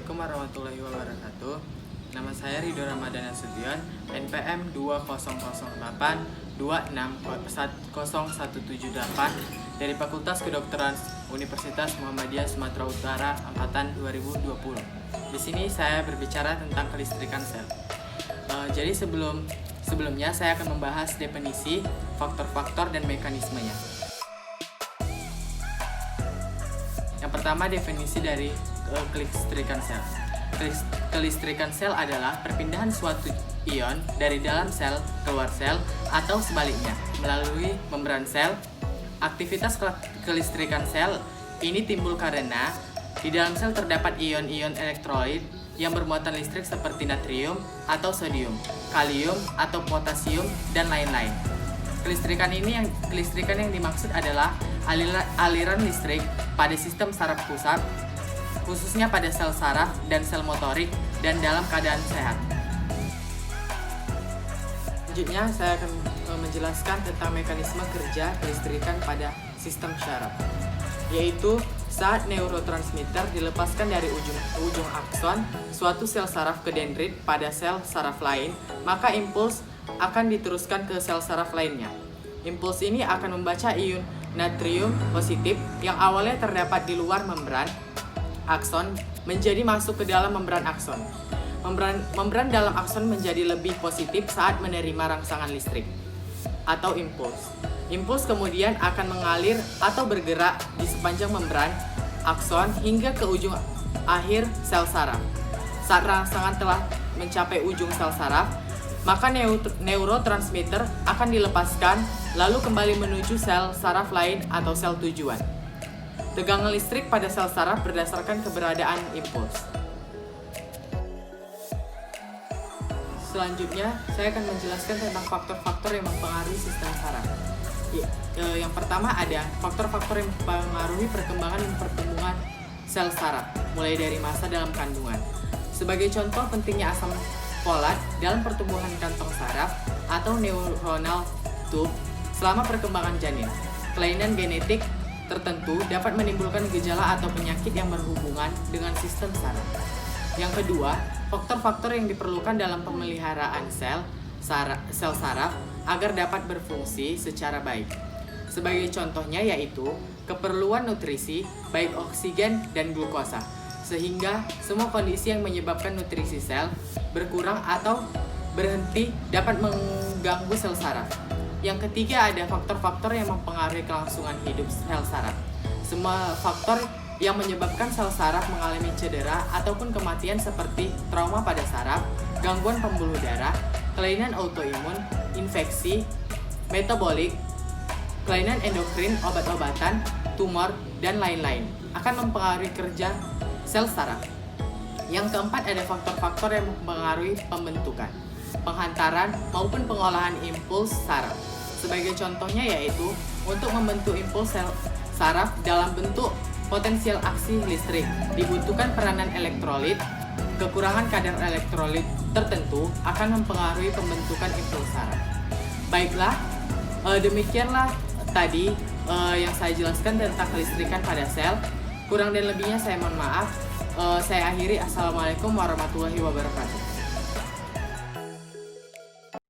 Assalamualaikum warahmatullahi wabarakatuh. Nama saya Ridho Ramadhan Nasution, NPM 2008260178 dari Fakultas Kedokteran Universitas Muhammadiyah Sumatera Utara angkatan 2020. Di sini saya berbicara tentang kelistrikan sel. Jadi sebelumnya saya akan membahas definisi, faktor-faktor dan mekanismenya. Yang pertama, definisi dari kelistrikan sel. Kelistrikan sel adalah perpindahan suatu ion dari dalam sel keluar sel atau sebaliknya melalui membran sel. Aktivitas kelistrikan sel ini timbul karena di dalam sel terdapat ion-ion elektrolit yang bermuatan listrik seperti natrium atau sodium, kalium atau potasium dan lain-lain. Kelistrikan yang dimaksud adalah aliran listrik pada sistem saraf pusat, khususnya pada sel saraf dan sel motorik dan dalam keadaan sehat. Selanjutnya saya akan menjelaskan tentang mekanisme kerja kelistrikan pada sistem saraf, yaitu saat neurotransmitter dilepaskan dari ujung akson suatu sel saraf ke dendrit pada sel saraf lain, maka impuls akan diteruskan ke sel saraf lainnya. Impuls ini akan membaca ion natrium positif yang awalnya terdapat di luar membran akson menjadi masuk ke dalam membran akson. Membran dalam akson menjadi lebih positif saat menerima rangsangan listrik atau impuls. Impuls kemudian akan mengalir atau bergerak di sepanjang membran akson hingga ke ujung akhir sel saraf. Saat rangsangan telah mencapai ujung sel saraf, maka neurotransmitter akan dilepaskan lalu kembali menuju sel saraf lain atau sel tujuan. Tegangan listrik pada sel saraf berdasarkan keberadaan impuls. Selanjutnya, saya akan menjelaskan tentang faktor-faktor yang mempengaruhi sistem saraf. Yang pertama ada faktor-faktor yang mempengaruhi perkembangan dan pertumbuhan sel saraf, mulai dari masa dalam kandungan. Sebagai contoh pentingnya asam folat dalam pertumbuhan kantong saraf atau neuronal tube selama perkembangan janin. Kelainan genetik tertentu dapat menimbulkan gejala atau penyakit yang berhubungan dengan sistem saraf. Yang kedua, faktor-faktor yang diperlukan dalam pemeliharaan sel saraf agar dapat berfungsi secara baik. Sebagai contohnya yaitu keperluan nutrisi, baik oksigen dan glukosa, sehingga semua kondisi yang menyebabkan nutrisi sel berkurang atau berhenti dapat mengganggu sel saraf. Yang ketiga ada faktor-faktor yang mempengaruhi kelangsungan hidup sel saraf. Semua faktor yang menyebabkan sel saraf mengalami cedera ataupun kematian seperti trauma pada saraf, gangguan pembuluh darah, kelainan autoimun, infeksi, metabolik, kelainan endokrin, obat-obatan, tumor, dan lain-lain akan mempengaruhi kerja sel saraf. Yang keempat ada faktor-faktor yang mempengaruhi pembentukan, penghantaran, maupun pengolahan impuls saraf. Sebagai contohnya yaitu untuk membentuk impuls sel saraf dalam bentuk potensial aksi listrik dibutuhkan peranan elektrolit. Kekurangan kadar elektrolit tertentu akan mempengaruhi pembentukan impuls saraf. Baiklah, demikianlah tadi yang saya jelaskan tentang kelistrikan pada sel. Kurang dan lebihnya saya mohon maaf. Saya akhiri. Assalamualaikum warahmatullahi wabarakatuh.